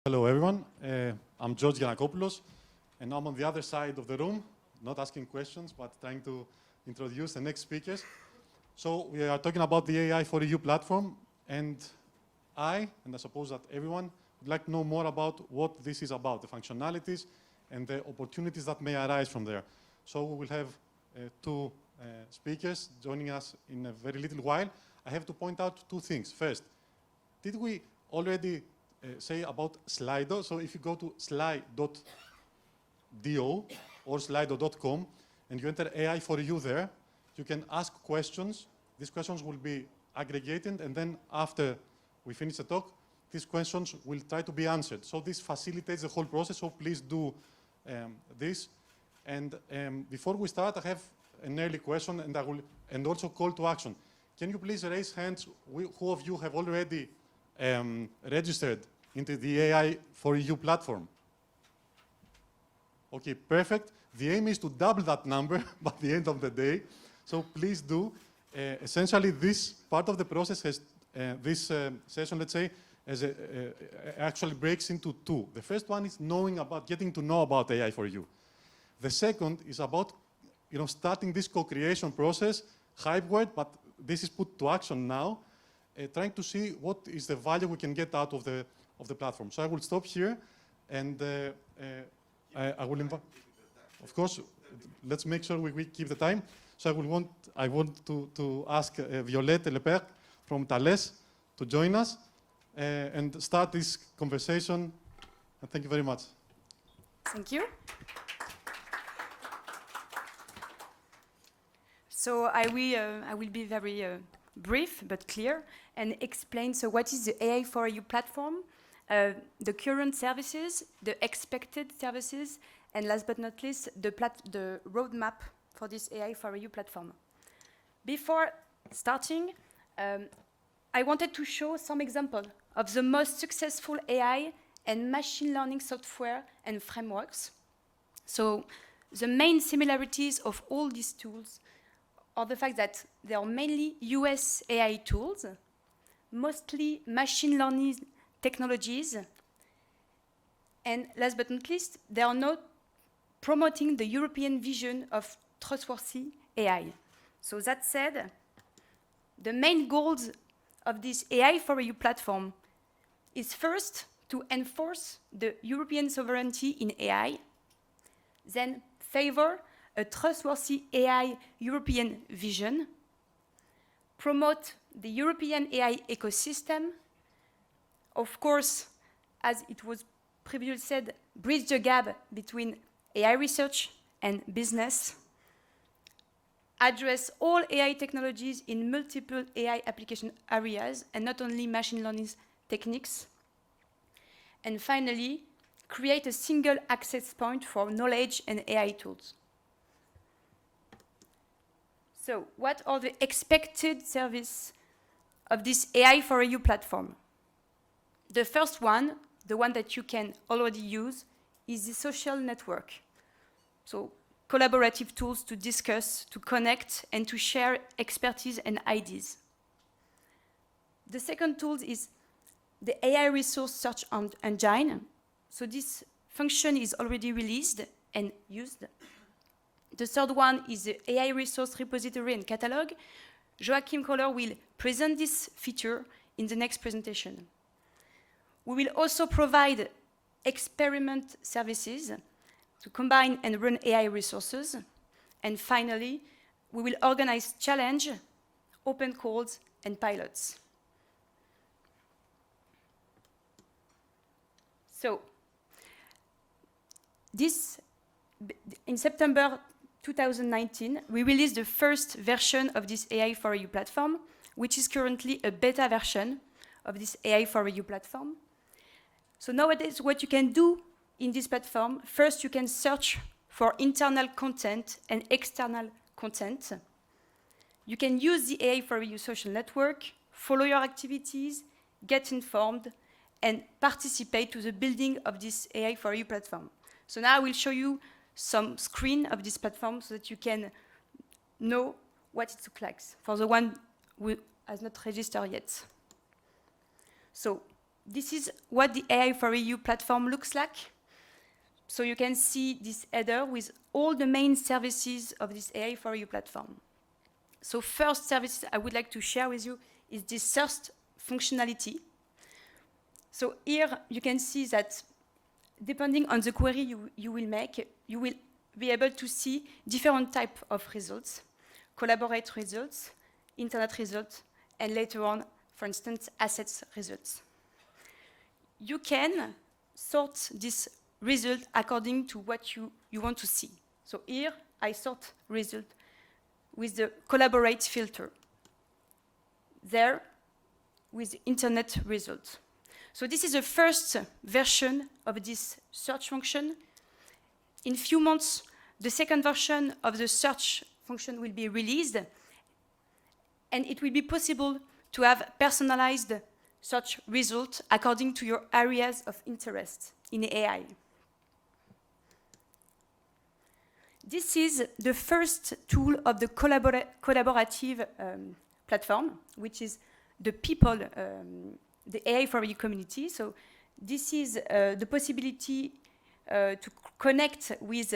Hello, everyone. I'm George Giannakopoulos, and I'm on the other side of the room, not asking questions, but trying to introduce the next speakers. So we are talking about the AI4EU platform, and I suppose that everyone would like to know more about what this is about, the functionalities and the opportunities that may arise from there. So we will have two speakers joining us in a very little while. I have to point out two things. First, did we already say about Slido? So if you go to slido.do or slido.com and you enter AI4EU there, you can ask questions. These questions will be aggregated, and then after we finish the talk, these questions will try to be answered. So this facilitates the whole process, so please do this. And before we start, I have an early question, and also call to action. Can you please raise hands who of you have already registered into the AI4EU platform? Okay, perfect. The aim is to double that number by the end of the day, so please do. Essentially, this part of the process has, this session, let's say, actually breaks into two. The first one is getting to know about AI4EU. The second is about starting this co-creation process, hype word, but this is put to action now, trying to see what is the value we can get out of the platform. So I will stop here, and I will invite. Of course, let's make sure we keep the time. So I want to ask Violette Lepercq from Thales to join us and start this conversation. And thank you very much. Thank you. So I will be very brief but clear and explain. So what is the AI4EU platform, the current services, the expected services, and last but not least, the roadmap for this AI4EU platform. Before starting, I wanted to show some examples of the most successful AI and machine learning software and frameworks. So the main similarities of all these tools are the fact that they are mainly US AI tools, mostly machine learning technologies, and last but not least, they are not promoting the European vision of trustworthy AI. So that said, the main goals of this AI4EU platform is first to enforce the European sovereignty in AI, then favor a trustworthy AI European vision, promote the European AI ecosystem, of course, as it was previously said, bridge the gap between AI research and business, address all AI technologies in multiple AI application areas and not only machine learning techniques, and finally, create a single access point for knowledge and AI tools. So what are the expected services of this AI4EU platform? The first one, the one that you can already use, is the social network. So collaborative tools to discuss, to connect, and to share expertise and ideas. The second tool is the AI resource search engine. So this function is already released and used. The third one is the AI resource repository and catalog. Joachim Köhler will present this feature in the next presentation. We will also provide experiment services to combine and run AI resources. And finally, we will organize challenge, open calls, and pilots. So, in September 2019, we released the first version of this AI4EU platform, which is currently a beta version of this AI4EU platform. So nowadays, what you can do in this platform, first you can search for internal content and external content. You can use the AI4EU social network, follow your activities, get informed, and participate to the building of this AI4EU platform. So now I will show you some screen of this platform so that you can know what it looks like for the one who has not registered yet. So this is what the AI4EU platform looks like. So you can see this header with all the main services of this AI4EU platform. So first service I would like to share with you is this search functionality. So here you can see that depending on the query you will make, you will be able to see different types of results, collaborate results, internet results, and later on, for instance, assets results. You can sort this result according to what you want to see. So here, I sort result with the collaborate filter. There, with internet results. So this is the first version of this search function. In few months, the second version of the search function will be released, and it will be possible to have personalized search results according to your areas of interest in AI. This is the first tool of the collaborative platform, which is the people, the AI4EU community. So this is the possibility to connect with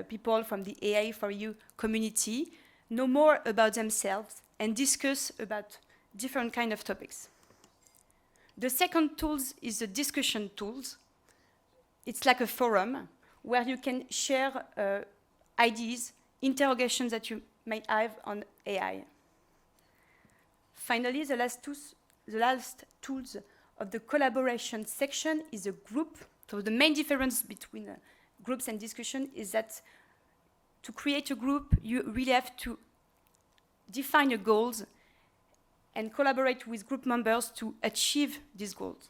people from the AI4EU community, know more about themselves, and discuss about different kind of topics. The second tool is the discussion tools. It's like a forum where you can share ideas, interrogations that you might have on AI. Finally, the last tools of the collaboration section is a group. So the main difference between groups and discussion is that to create a group, you really have to define your goals and collaborate with group members to achieve these goals.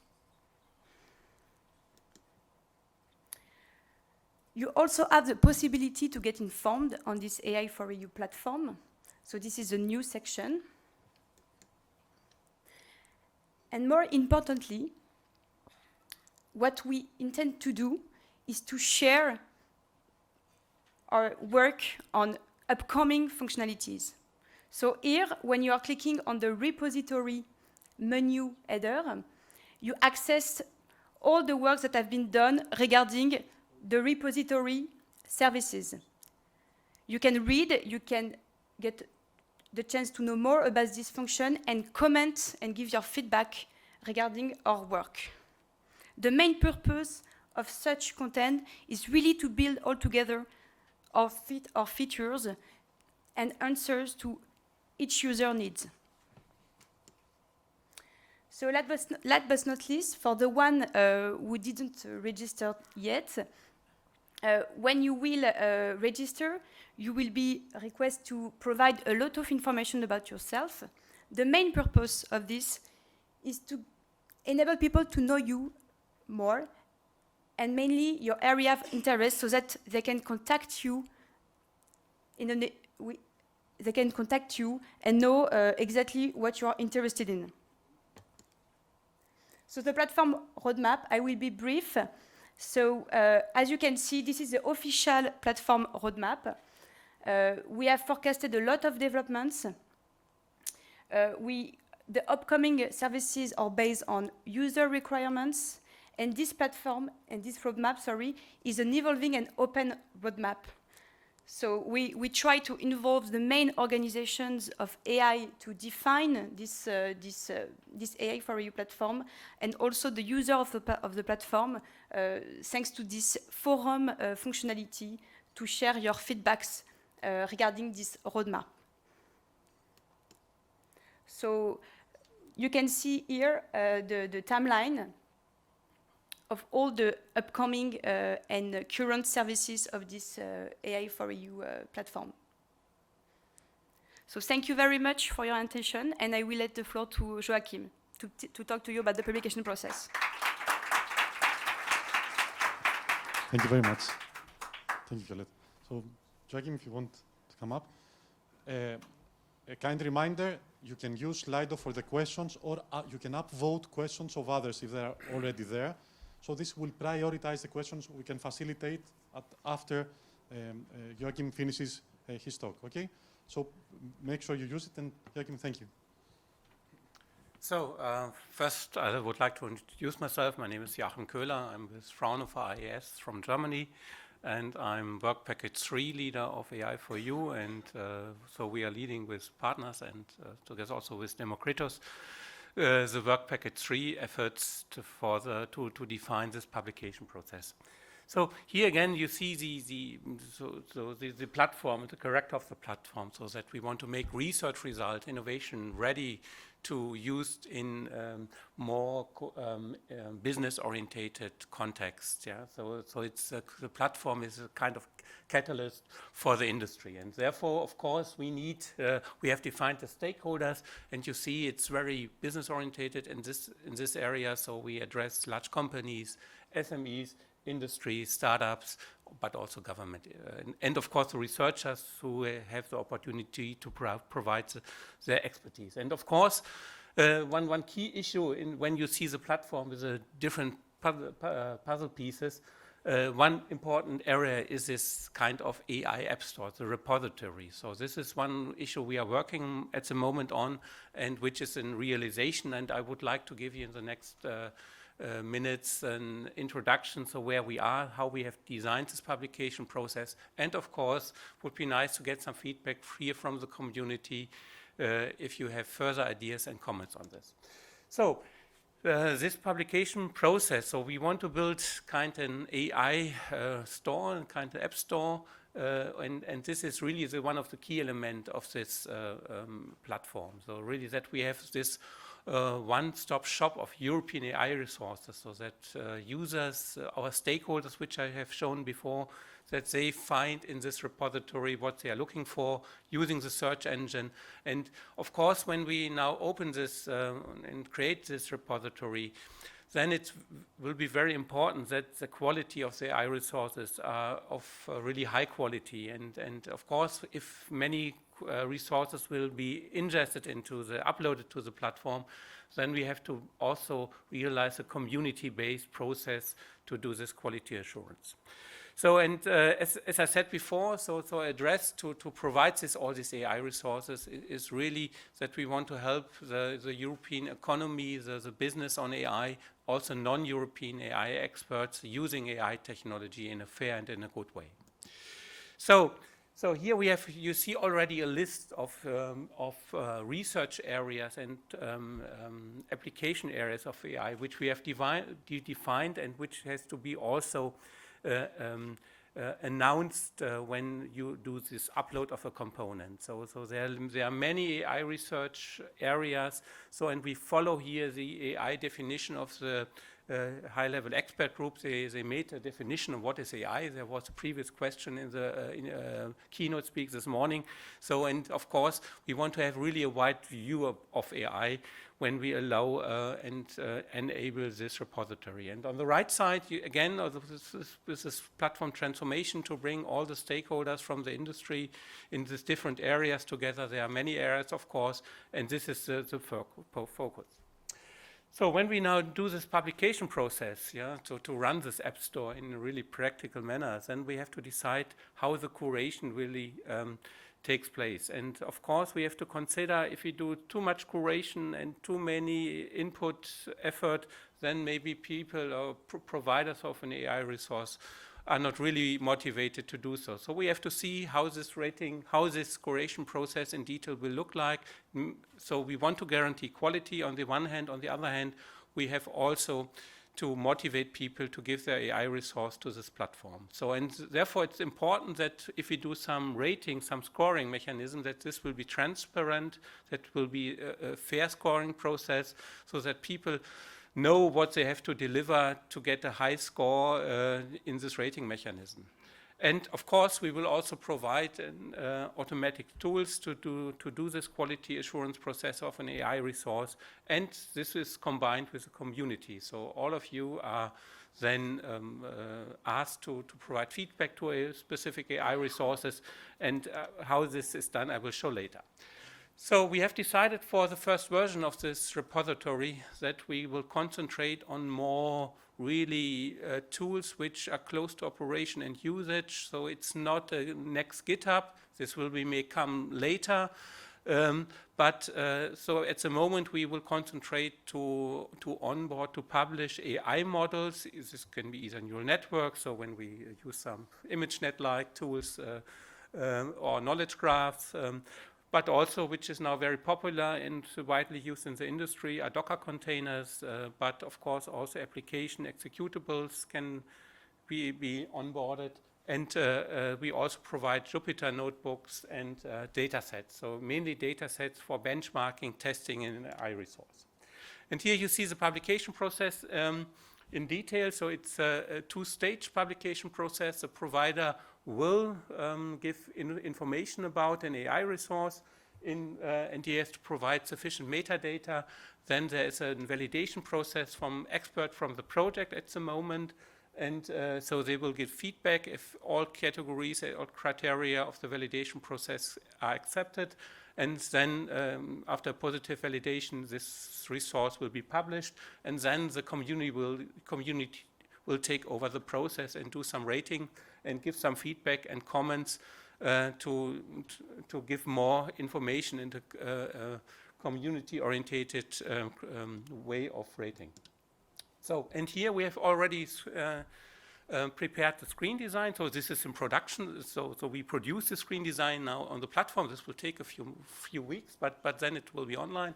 You also have the possibility to get informed on this AI4EU platform. So this is a new section. And more importantly, what we intend to do is to share our work on upcoming functionalities. So here, when you are clicking on the repository menu header, you access all the work that have been done regarding the repository services. You can read, you can get the chance to know more about this function and comment and give your feedback regarding our work. The main purpose of such content is really to build all together our features and answers to each user needs. So last but not least, for the one who didn't register yet, when you will register, you will be requested to provide a lot of information about yourself. The main purpose of this is to enable people to know you more, and mainly your area of interest, so that they can contact you and know exactly what you are interested in. So the platform roadmap, I will be brief. So as you can see, this is the official platform roadmap. We have forecasted a lot of developments. The upcoming services are based on user requirements, and this platform and this roadmap, is an evolving and open roadmap. So we try to involve the main organizations of AI to define this AI4EU platform, and also the user of the platform, thanks to this forum functionality, to share your feedbacks regarding this roadmap. So you can see here the timeline of all the upcoming and current services of this AI4EU platform. So thank you very much for your attention, and I will let the floor to Joachim to talk to you about the publication process. Thank you very much. Thank you, Violette. So Joachim, if you want to come up. A kind reminder, you can use Slido for the questions, or you can upvote questions of others if they are already there. So this will prioritize the questions we can facilitate after Joachim finishes his talk, okay? So make sure you use it, and Joachim, thank you. First, I would like to introduce myself. My name is Joachim Köhler. I'm with Fraunhofer IAIS from Germany, and I'm work package 3 leader of AI4EU, and so we are leading with partners and together also with Democritus the work package 3 efforts to define this publication process. So here again, you see the platform, the character of the platform, so that we want to make research result, innovation ready to use in more business-orientated context. Yeah, so it's the platform is a kind of catalyst for the industry, and therefore, of course, we have defined the stakeholders, and you see it's very business-orientated in this area. So we address large companies, SMEs, industry, startups, but also government, and of course the researchers who have the opportunity to provide their expertise. And of course, one key issue when you see the platform with the different puzzle pieces, one important area is this kind of AI app store, the repository. So this is one issue we are working at the moment on, and which is in realization, and I would like to give you in the next minutes an introduction, so where we are, how we have designed this publication process, and of course would be nice to get some feedback here from the community if you have further ideas and comments on this. So this publication process, so we want to build kind of an AI store, and kind of app store, and this is really one of the key elements of this platform. So really that we have this one-stop shop of European AI resources, so that users, our stakeholders, which I have shown before, that they find in this repository what they are looking for using the search engine. And of course, when we now open this and create this repository, then it will be very important that the quality of the AI resources are of really high quality. And of course, if many resources will be ingested uploaded to the platform, then we have to also realize a community-based process to do this quality assurance. So, and as I said before, so address to provide all these AI resources is really that we want to help the European economy, the business on AI, also non-European AI experts using AI technology in a fair and in a good way. So here you see already a list of research areas and application areas of AI, which we have defined and which has to be also announced when you do this upload of a component. So there are many AI research areas. So, and we follow here the AI definition of the high-level expert group. They made a definition of what is AI. There was a previous question in the keynote speak this morning. So, and of course, we want to have really a wide view of AI when we allow and enable this repository. And on the right side, again, this is platform transformation to bring all the stakeholders from the industry in these different areas together. There are many areas, of course, and this is the focus. So when we now do this publication process, yeah, to run this app store in a really practical manner, then we have to decide how the curation really takes place. And of course, we have to consider if we do too much curation and too many input effort, then maybe people or providers of an AI resource are not really motivated to do so. So we have to see how this curation process in detail will look like. So we want to guarantee quality on the one hand. On the other hand, we have also to motivate people to give their AI resource to this platform. So, and therefore it's important that if we do some rating, some scoring mechanism, that this will be transparent, that will be a fair scoring process, so that people know what they have to deliver to get a high score in this rating mechanism. And of course, we will also provide automatic tools to do this quality assurance process of an AI resource. And this is combined with the community. So all of you are then asked to provide feedback to a specific AI resources. And how this is done, I will show later. So we have decided for the first version of this repository that we will concentrate on more really tools which are close to operation and usage. So it's not a next GitHub. This will may come later. So at the moment we will concentrate to onboard, to publish AI models. This can be either neural networks, so when we use some ImageNet-like tools or knowledge graphs, but also, which is now very popular and widely used in the industry, are Docker containers, but of course also application executables can be onboarded. And we also provide Jupyter notebooks and data sets, so mainly data sets for benchmarking, testing in an AI resource. And here you see the publication process in detail. So it's a two-stage publication process. The provider will give information about an AI resource, and he has to provide sufficient metadata. Then there is a validation process from expert from the project at the moment. And so they will give feedback if all categories or criteria of the validation process are accepted. And then after positive validation, this resource will be published. And then the community will take over the process and do some rating and give some feedback and comments to give more information in the community-orientated way of rating. So, and here we have already prepared the screen design. So this is in production. So we produce the screen design now on the platform. This will take a few weeks, but then it will be online.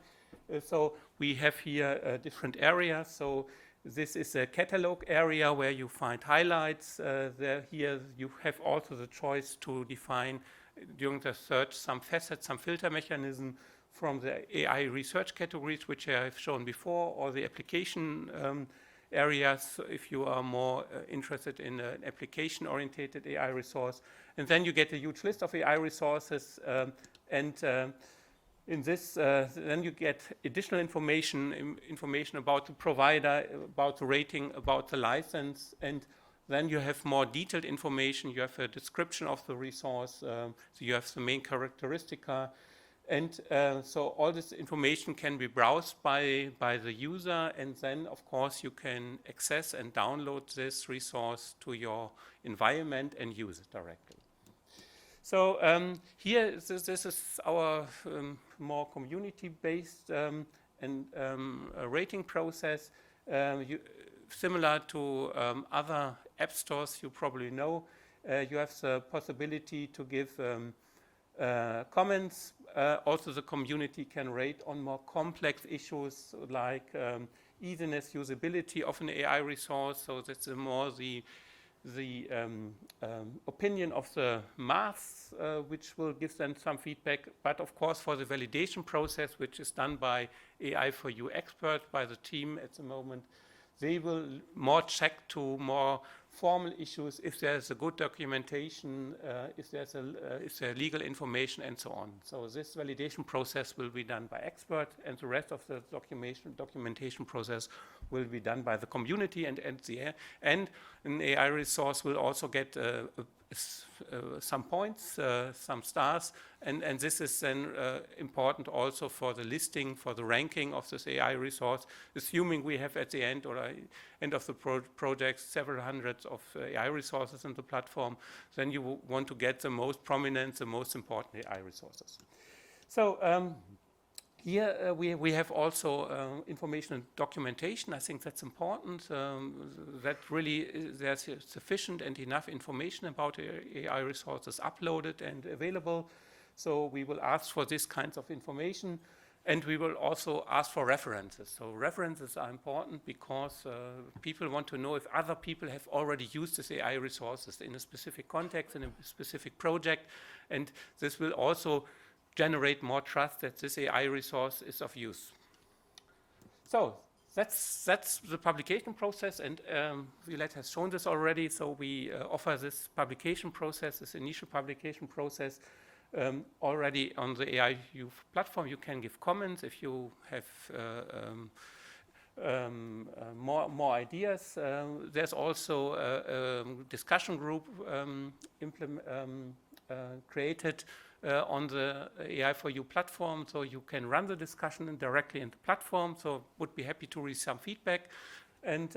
So we have here different areas. So this is a catalog area where you find highlights. Here you have also the choice to define during the search some facets, some filter mechanism from the AI research categories, which I have shown before, or the application areas, if you are more interested in an application-oriented AI resource. And then you get a huge list of AI resources, in this, then you get additional information about the provider, about the rating, about the license, and then you have more detailed information. You have a description of the resource, so you have the main characteristica. And so all this information can be browsed by the user, and then, of course, you can access and download this resource to your environment and use it directly. So here, this is our more community-based and rating process. Similar to other app stores you probably know, you have the possibility to give comments. Also, the community can rate on more complex issues like easiness, usability of an AI resource. So that's more the opinion of the mass, which will give them some feedback. But of course, for the validation process, which is done by AI4EU experts, by the team at the moment, they will more check to more formal issues, if there's a good documentation, if there legal information, and so on. So this validation process will be done by experts, and the rest of the documentation process will be done by the community. And at the end, an AI resource will also get some points, some stars, and this is then important also for the listing, for the ranking of this AI resource, assuming we have at the end or end of the project several hundreds of AI resources in the platform, then you want to get the most prominent, the most important AI resources. So here we have also information and documentation. I think that's important. That really there's sufficient and enough information about AI resources uploaded and available. So we will ask for this kinds of information, and we will also ask for references. So references are important because people want to know if other people have already used this AI resources in a specific context, in a specific project, and this will also generate more trust that this AI resource is of use. So that's the publication process, and Violette has shown this already. So we offer this publication process, this initial publication process, already on the AI4EU platform. You can give comments if you have more ideas. There's also a discussion group created on the AI4EU platform, so you can run the discussion directly in the platform. So would be happy to receive some feedback. And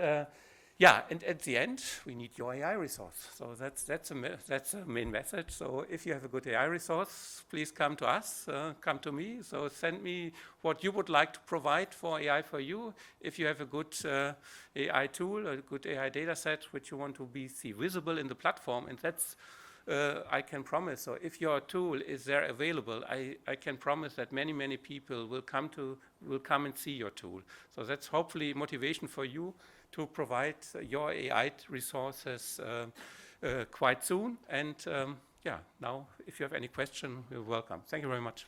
Yeah, and at the end, we need your AI resource. So that's a main message. So if you have a good AI resource, please come to us, come to me. So send me what you would like to provide for AI for you. If you have a good AI tool, a good AI data set, which you want to see visible in the platform, and that's I can promise. So if your tool is there available, I can promise that many people will come and see your tool. So that's hopefully motivation for you to provide your AI resources quite soon. And yeah, now if you have any question, you're welcome. Thank you very much.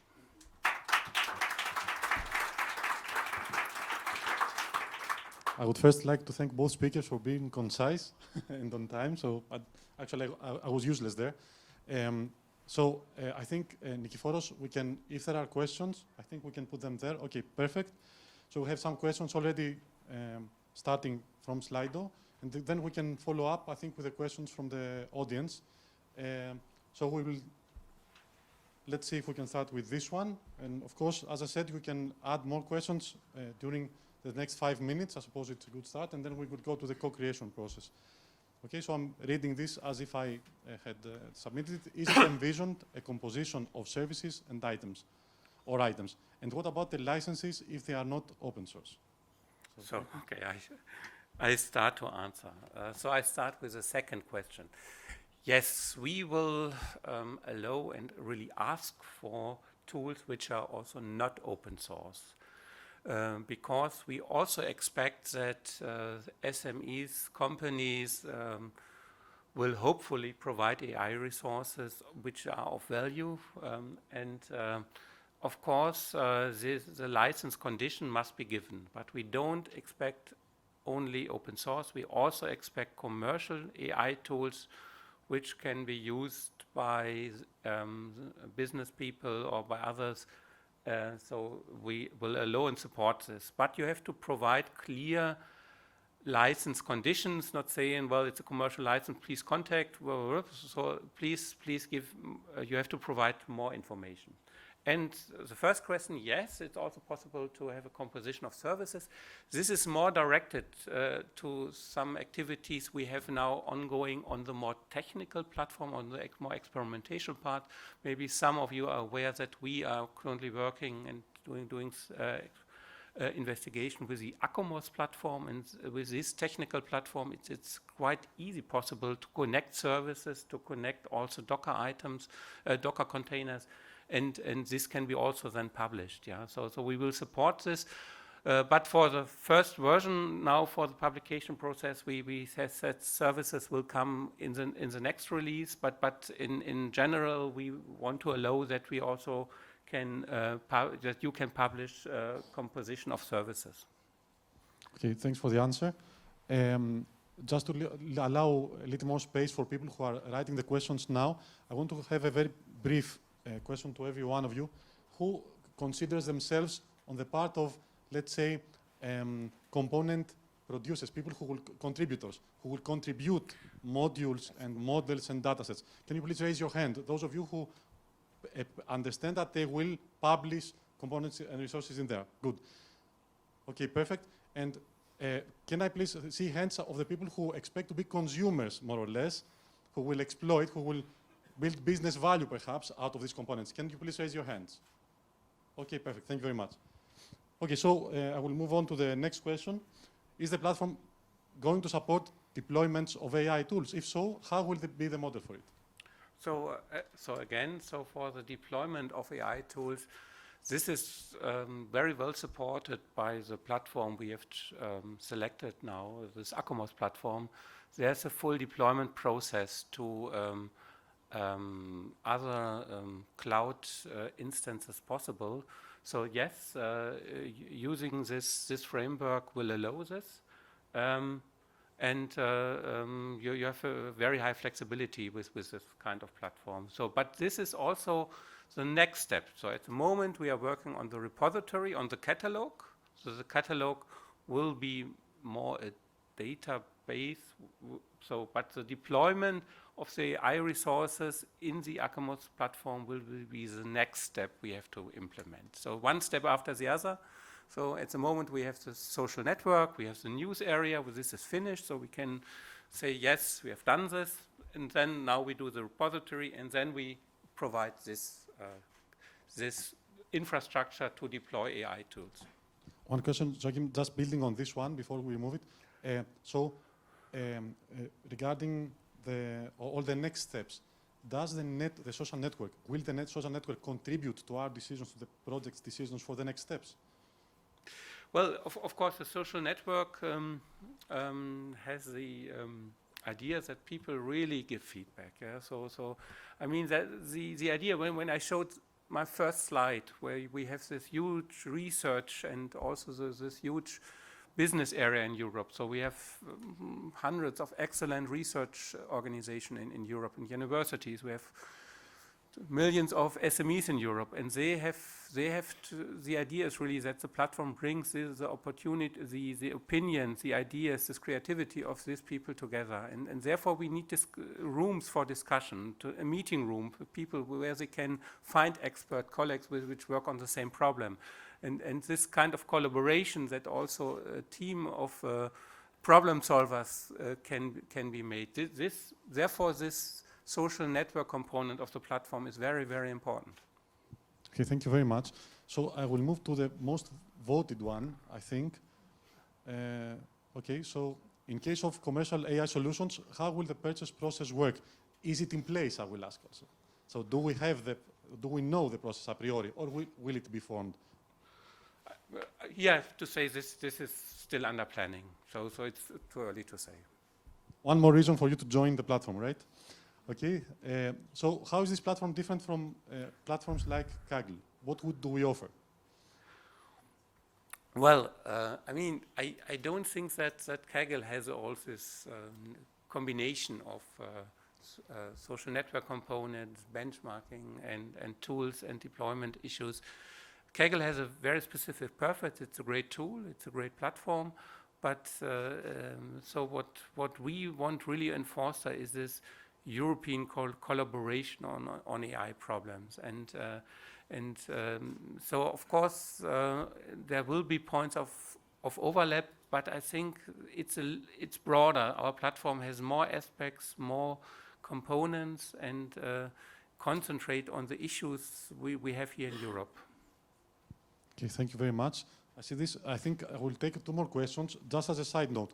I would first like to thank both speakers for being concise and on time. So actually, I was useless there. I think, Nikiforos, if there are questions, I think we can put them there. Okay, perfect. So we have some questions already starting from Slido, and then we can follow up, I think, with the questions from the audience. Let's see if we can start with this one. And of course, as I said, we can add more questions during the next 5 minutes. I suppose it's a good start, and then we would go to the co-creation process. Okay, so I'm reading this as if I had submitted it. Is it envisioned a composition of services and items? And what about the licenses if they are not open source? So, okay, I start to answer. So I start with the second question. Yes, we will allow and really ask for tools which are also not open source. Because we also expect that SMEs, companies will hopefully provide AI resources which are of value. Of course, the license condition must be given, but we don't expect only open source. We also expect commercial AI tools which can be used by business people or by others. So we will allow and support this. But you have to provide clear license conditions, not saying, well, it's a commercial license, please contact. So please give, you have to provide more information. And the first question, yes, it's also possible to have a composition of services. This is more directed to some activities we have now ongoing on the more technical platform, on the more experimentation part. Maybe some of you are aware that we are currently working and doing investigation with the Acomos platform, and with this technical platform, it's quite easy possible to connect services, to connect also Docker items, Docker containers. And this can be also then published. Yeah, so we will support this. But for the first version now, for the publication process, we said services will come in the next release. But in general, we want to allow that we also can that you can publish composition of services. Okay, thanks for the answer. Just to allow a little more space for people who are writing the questions now, I want to have a very brief question to every one of you who considers themselves on the part of, let's say, component producers, people who will contributors, who will contribute modules and models and datasets. Can you please raise your hand? Those of you who understand that they will publish components and resources in there. Good. Okay, perfect. And can I please see hands of the people who expect to be consumers, more or less, who will exploit, who will build business value, perhaps, out of these components? Can you please raise your hands? Okay, perfect. Thank you very much. Okay, so I will move on to the next question. Is the platform going to support deployments of AI tools? If so, how will it be the model for it? So again, for the deployment of AI tools, this is very well supported by the platform we have selected now, this Acomos platform. There's a full deployment process to other cloud instances possible. So yes, using this framework will allow this. You have a very high flexibility with this kind of platform. So, but this is also the next step. So at the moment we are working on the repository, on the catalog. So the catalog will be more a database. So, but the deployment of the AI resources in the Acomos platform will be the next step we have to implement. So one step after the other. So at the moment we have the social network, we have the news area where this is finished, so we can say, yes, we have done this, and then now we do the repository, and then we provide this, this infrastructure to deploy AI tools. One question, Joachim, just building on this one before we move it. Regarding all the next steps, does the social network, will the social network contribute to our decisions, to the project's decisions for the next steps? Well, of course, the social network has the idea that people really give feedback. Yeah? So I mean, that the idea when I showed my first slide, where we have this huge research and also this huge business area in Europe. So we have hundreds of excellent research organizations in Europe and universities. We have millions of SMEs in Europe, and they have the idea is really that the platform brings the opportunity, the opinions, the ideas, this creativity of these people together, and therefore we need rooms for discussion, a meeting room for people where they can find expert colleagues which work on the same problem, and this kind of collaboration that also a team of problem solvers can be made. Therefore this social network component of the platform is very, very important. Okay, thank you very much. So I will move to the most voted one, I think. Okay, so in case of commercial AI solutions, how will the purchase process work? Is it in place, I will ask also. So do we know the process a priori, or will it be formed? Yeah, to say this is still under planning, so it's too early to say. One more reason for you to join the platform, right? Okay, so how is this platform different from platforms like Kaggle? What do we offer? Well, I mean, I don't think that Kaggle has all this combination of social network components, benchmarking, and tools and deployment issues. Kaggle has a very specific purpose. It's a great tool. It's a great platform. But so what we want really in Forster is this European collaboration on AI problems, and so of course there will be points of overlap, but I think it's broader. Our platform has more aspects, more components, and concentrate on the issues we have here in Europe. Okay, thank you very much. I see this. I think I will take 2 more questions. Just as a side note,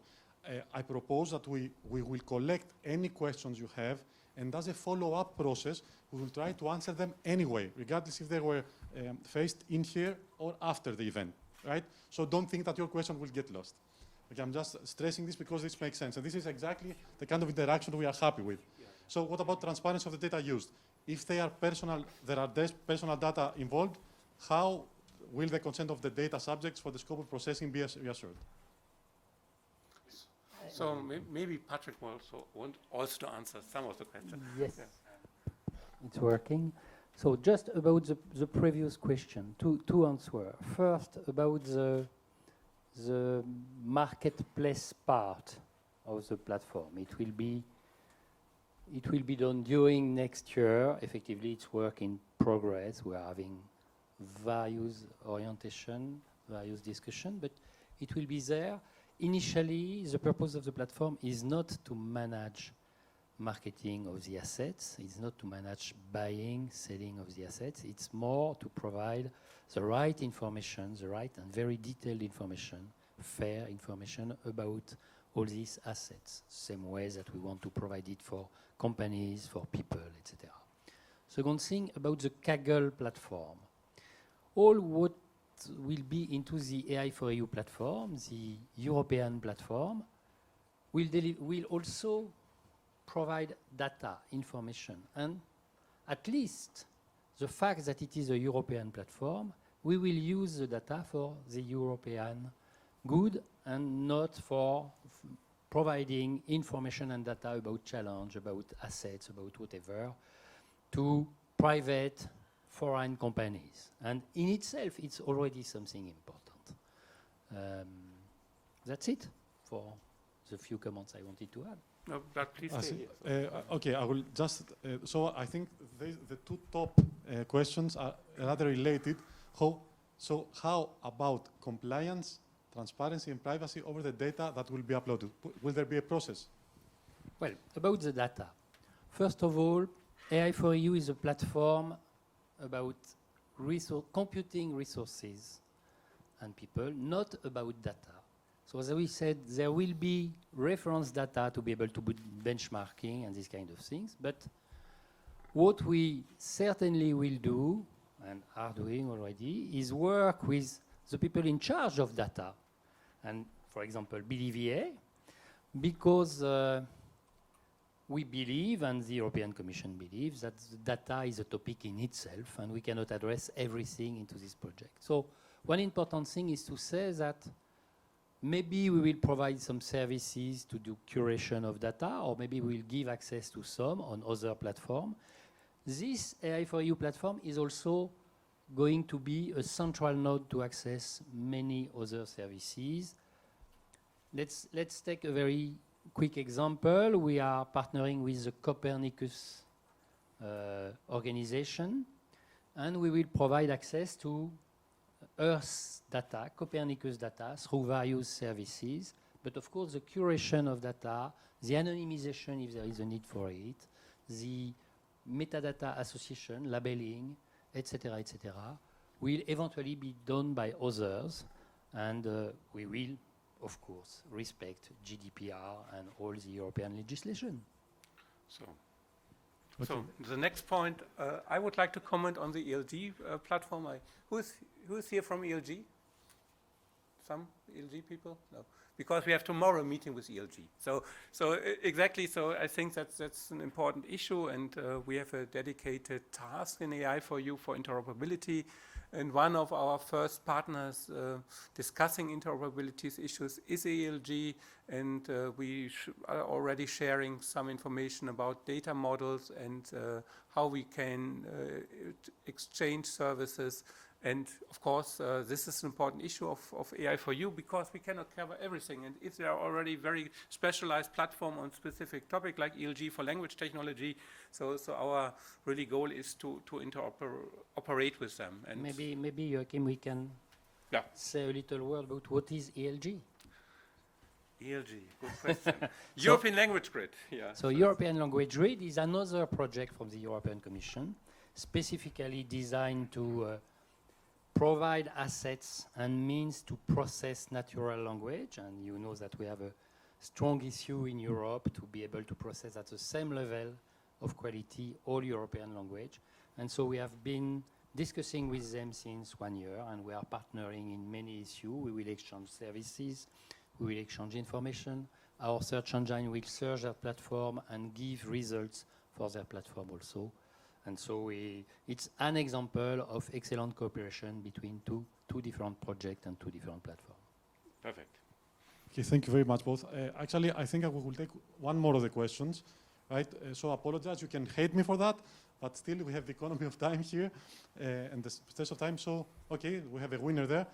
I propose that we will collect any questions you have, and as a follow-up process, we will try to answer them anyway, regardless if they were faced in here or after the event, right? So don't think that your question will get lost. Okay, I'm just stressing this because this makes sense, and this is exactly the kind of interaction we are happy with. Yeah. So what about transparency of the data used? If they are personal, there are personal data involved, how will the consent of the data subjects for the scope of processing be reassured? So maybe Patrick will want also to answer some of the questions. Yes, it's working. So just about the previous question, two answers. First, about the marketplace part of the platform. It will be done during next year. Effectively, it's work in progress. We are having various orientation, various discussion, but it will be there. Initially, the purpose of the platform is not to manage marketing of the assets. It's not to manage buying, selling of the assets. It's more to provide the right information, the right and very detailed information, fair information about all these assets, same way that we want to provide it for companies, for people, etc. Second thing, about the Kaggle platform. All what will be into the AI4EU platform, the European platform, will also provide data, information, and at least the fact that it is a European platform, we will use the data for the European good and not for providing information and data about challenge, about assets, about whatever, to private foreign companies. And in itself, it's already something important. That's it for the few comments I wanted to add. No, but please stay. Okay, I will just, so I think the 2 top questions are rather related. So how about compliance, transparency, and privacy over the data that will be uploaded? Will there be a process? Well, about the data. First of all, AI4EU is a platform about computing resources and people, not about data. So as we said, there will be reference data to be able to do benchmarking and these kind of things. But what we certainly will do, and are doing already, is work with the people in charge of data. And for example, BDVA, because we believe, and the European Commission believes, that the data is a topic in itself, and we cannot address everything into this project. So one important thing is to say that maybe we will provide some services to do curation of data, or maybe we'll give access to some on other platforms. This AI4EU platform is also going to be a central node to access many other services. Let's take a very quick example. We are partnering with the Copernicus organization, and we will provide access to Earth data, Copernicus data, through various services. But of course, the curation of data, the anonymization if there is a need for it, the metadata association, labeling, etc., will eventually be done by others, and we will, of course, respect GDPR and all the European legislation. So the next point, I would like to comment on the ELG platform. Who is here from ELG? Some ELG people? No, because we have tomorrow a meeting with ELG. So exactly. So I think that's an important issue, and we have a dedicated task in AI4EU for interoperability. And one of our first partners discussing interoperability issues is ELG, and we are already sharing some information about data models and how we can exchange services. And of course, this is an important issue of AI4EU because we cannot cover everything. And if there are already very specialized platform on specific topic like ELG for language technology, so our really goal is to interoperate with them. And maybe Joachim, we can say a little word about what is ELG. ELG, good question. European Language Grid. Yeah. So European Language Grid is another project from the European Commission, specifically designed to provide assets and means to process natural language. And you know that we have a strong issue in Europe to be able to process at the same level of quality all European language. And so we have been discussing with them since 1 year, and we are partnering in many issues. We will exchange services, we will exchange information. Our search engine will search their platform and give results for their platform also. And so it's an example of excellent cooperation between two different projects and two different platforms. Perfect. Okay, thank you very much, both. Actually, I think we will take one more of the questions, right? So apologize, you can hate me for that, but still we have the economy of time here and the stress of time. So, okay, we have a winner there.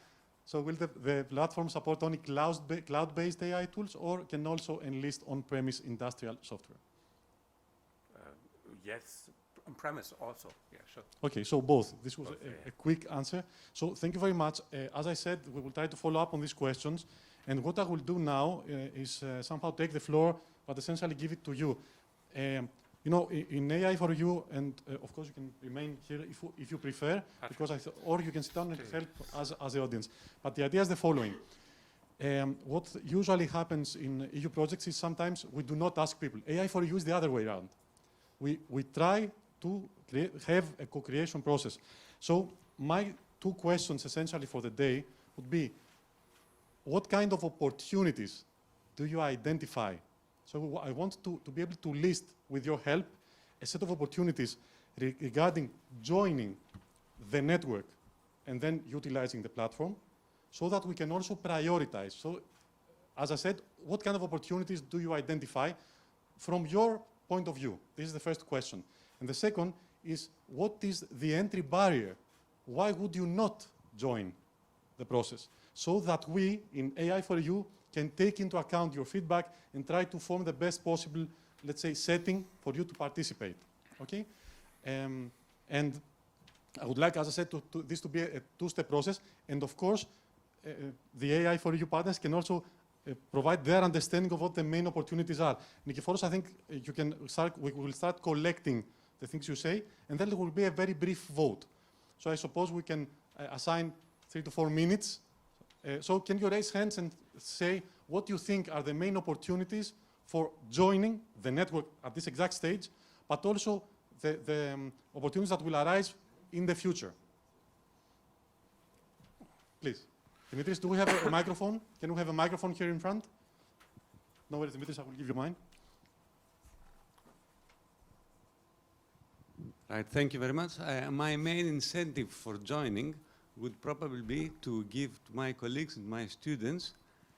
So will the platform support only cloud-based AI tools, or can also enlist on-premise industrial software? Yes, on-premise also. Yeah, sure. Okay, so both. This was a quick answer. So thank you very much. As I said, we will try to follow up on these questions. And what I will do now is somehow take the floor, but essentially give it to you. You know, in AI4EU, and of course you can remain here if you prefer, because or you can sit down and help as the audience. But the idea is the following. What usually happens in EU projects is sometimes we do not ask people. AI4EU is the other way around. We try to have a co-creation process. So my two questions essentially for the day would be, what kind of opportunities do you identify? So I want to be able to list, with your help, a set of opportunities regarding joining the network and then utilizing the platform, so that we can also prioritize. So, as I said, what kind of opportunities do you identify from your point of view? This is the first question. And the second is, what is the entry barrier? Why would you not join the process? So that we, in AI4EU, can take into account your feedback and try to form the best possible, let's say, setting for you to participate. Okay? And I would like, as I said, this to be a two-step process. And of course, the AI4EU partners can also provide their understanding of what the main opportunities are. Nikiforos, I think we will start collecting the things you say, and then there will be a very brief vote. So I suppose we can assign 3 to 4 minutes. So can you raise hands and say what you think are the main opportunities for joining the network at this exact stage, but also the opportunities that will arise in the future? Please. Dimitris, do we have a microphone? Can we have a microphone here in front? No worries, Dimitris, I will give you mine. Right, thank you very much. My main incentive for joining would probably be to give to my colleagues and my students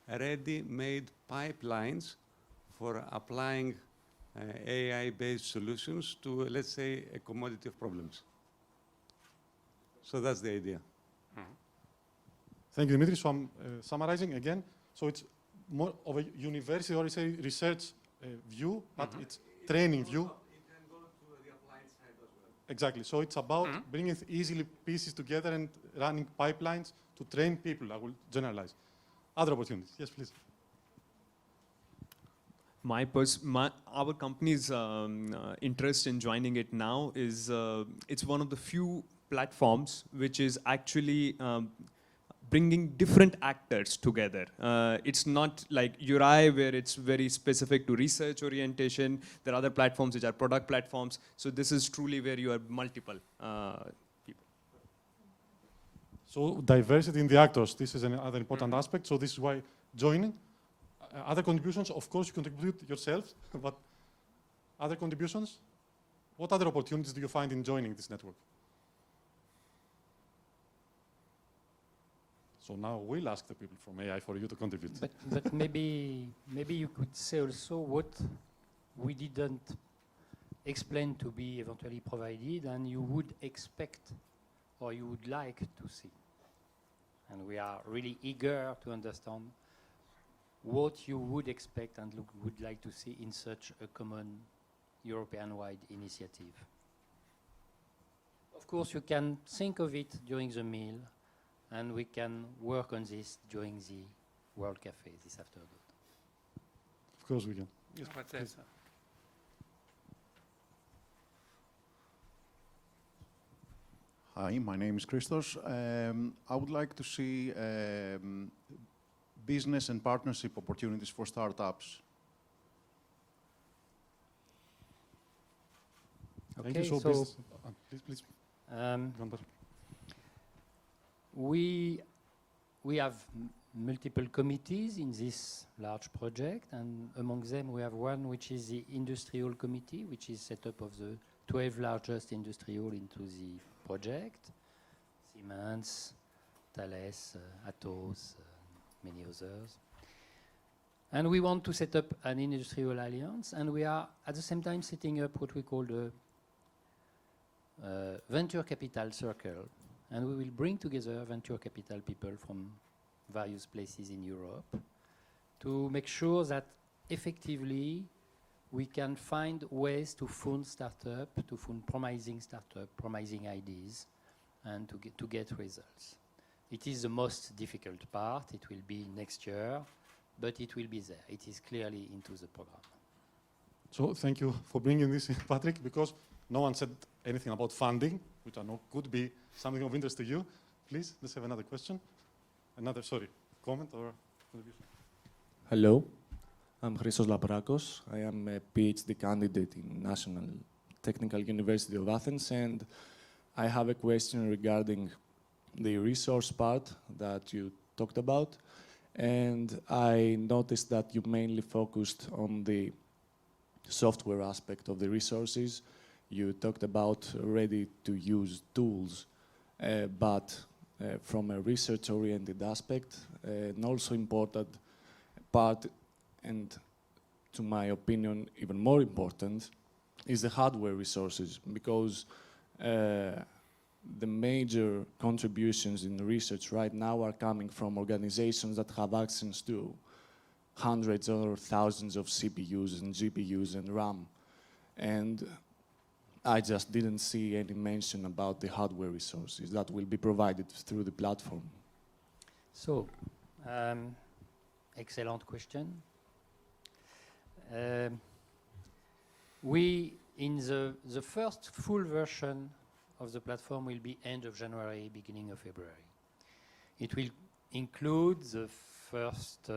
ready-made pipelines for applying AI-based solutions to, let's say, a commodity of problems. So that's the idea. Thank you, Dimitris. So I'm summarizing again. So it's more of a university or research view, but it's training view. Exactly. So it's about bringing easily pieces together and running pipelines to train people. I will generalize. Other opportunities. Yes, please. Our company's interest in joining it now is it's one of the few platforms which is actually bringing different actors together. It's not like URI where it's very specific to research orientation. There are other platforms which are product platforms. So this is truly where you have multiple people. So diversity in the actors, this is another important aspect. So this is why joining. Other contributions, of course, you contribute yourself, but other contributions? What other opportunities do you find in joining this network? So now we'll ask the people from AI4EU to contribute. But maybe you could say also what we didn't explain to be eventually provided and you would expect or you would like to see. And we are really eager to understand what you would expect and would like to see in such a common European-wide initiative. Of course, you can think of it during the meal, and we can work on this during the World Café this afternoon. Of course we can. Yes, please. Hi, my name is Christos. I would like to see business and partnership opportunities for startups. Thank you. So please. We have multiple committees in this large project, and among them we have one which is the industrial committee, which is set up of the 12 largest industrial into the project. Siemens, Thales, Athens, many others. And we want to set up an industrial alliance, and we are at the same time setting up what we call the venture capital circle. And we will bring together venture capital people from various places in Europe to make sure that effectively we can find ways to fund startup, to fund promising startup, promising ideas, and to get results. It is the most difficult part. It will be next year, but it will be there. It is clearly into the program. So thank you for bringing this in, Patrick, because no one said anything about funding, which I know could be something of interest to you. Please, let's have another question. Comment or contribution. Hello, I'm Christos Lepercq. I am a PhD candidate in National Technical University of Athens, and I have a question regarding the resource part that you talked about. And I noticed that you mainly focused on the software aspect of the resources. You talked about ready-to-use tools, but from a research-oriented aspect, an also important part, and to my opinion, even more important, is the hardware resources, because the major contributions in research right now are coming from organizations that have access to hundreds or thousands of CPUs and GPUs and RAM. And I just didn't see any mention about the hardware resources that will be provided through the platform. So, excellent question. In the first full version of the platform will be end of January, beginning of February. It will include the first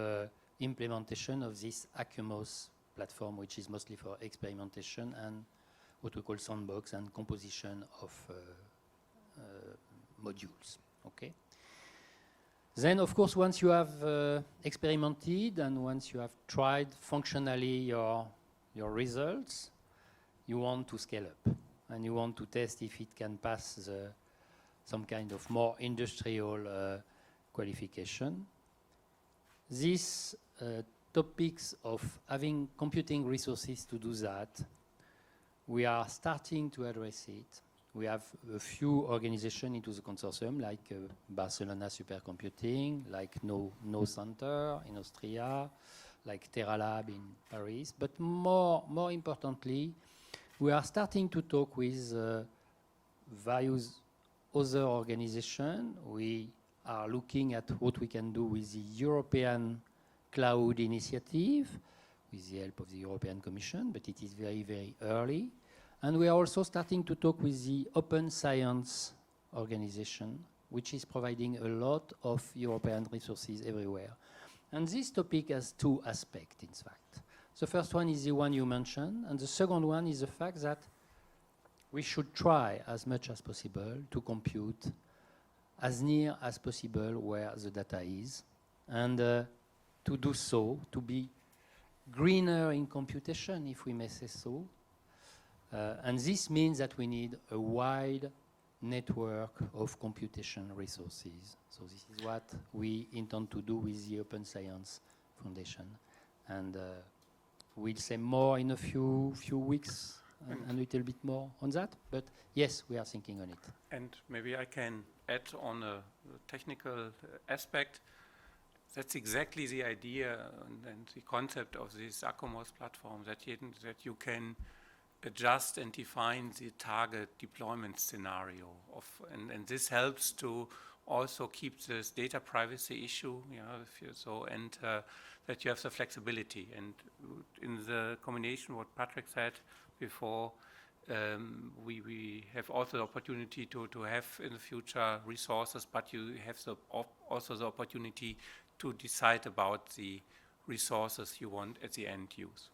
implementation of this Acumos platform, which is mostly for experimentation and what we call sandbox and composition of modules. Okay. Then, of course, once you have experimented and once you have tried functionally your results, you want to scale up and you want to test if it can pass some kind of more industrial qualification. These topics of having computing resources to do that, we are starting to address it. We have a few organizations into the consortium, like Barcelona Supercomputing, like No Center in Austria, like TerraLab in Paris. But more importantly, we are starting to talk with various other organizations. We are looking at what we can do with the European Cloud Initiative, with the help of the European Commission, but it is very, very early. And we are also starting to talk with the Open Science Organization, which is providing a lot of European resources everywhere. And this topic has two aspects, in fact. The first one is the one you mentioned, and the second one is the fact that we should try as much as possible to compute as near as possible where the data is, and to do so, to be greener in computation, if we may say so. And this means that we need a wide network of computation resources. So this is what we intend to do with the Open Science Foundation. And we'll say more in a few weeks, and a little bit more on that. But yes, we are thinking on it. And maybe I can add on a technical aspect. That's exactly the idea and the concept of this Acumos platform, that you can adjust and define the target deployment scenario and this helps to also keep this data privacy issue, that you have the flexibility. And in the combination what Patrick said before, we have also the opportunity to have in the future resources, but you have also the opportunity to decide about the resources you want at the end use.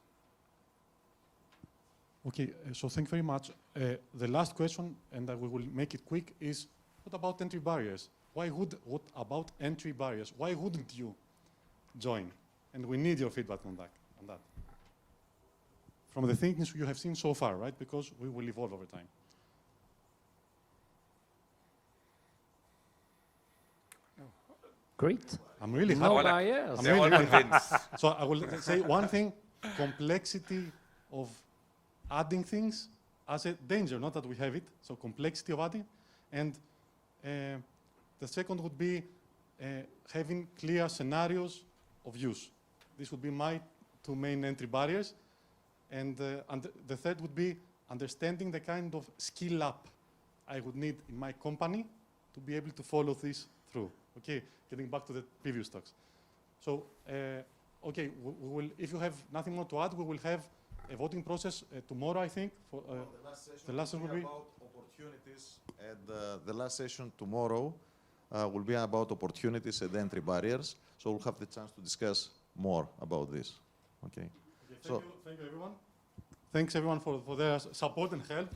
Okay, so thank you very much. The last question, and we will make it quick, is what about entry barriers? What about entry barriers? Why wouldn't you join? And we need your feedback on that. From the things you have seen so far, right? Because we will evolve over time. Great. I'm really happy. No barriers. They're all convinced. So I will say one thing, complexity of adding things as a danger, not that we have it, so complexity of adding. And the second would be having clear scenarios of use. This would be my two main entry barriers. And the third would be understanding the kind of skill up I would need in my company to be able to follow this through. Okay, getting back to the previous talks. So, okay, we will, if you have nothing more to add, we will have a voting process tomorrow, I think. For, the last session will be about opportunities, and the last session tomorrow will be about opportunities and entry barriers. So we'll have the chance to discuss more about this. Okay. Thank you, everyone. Thanks everyone for their support and help.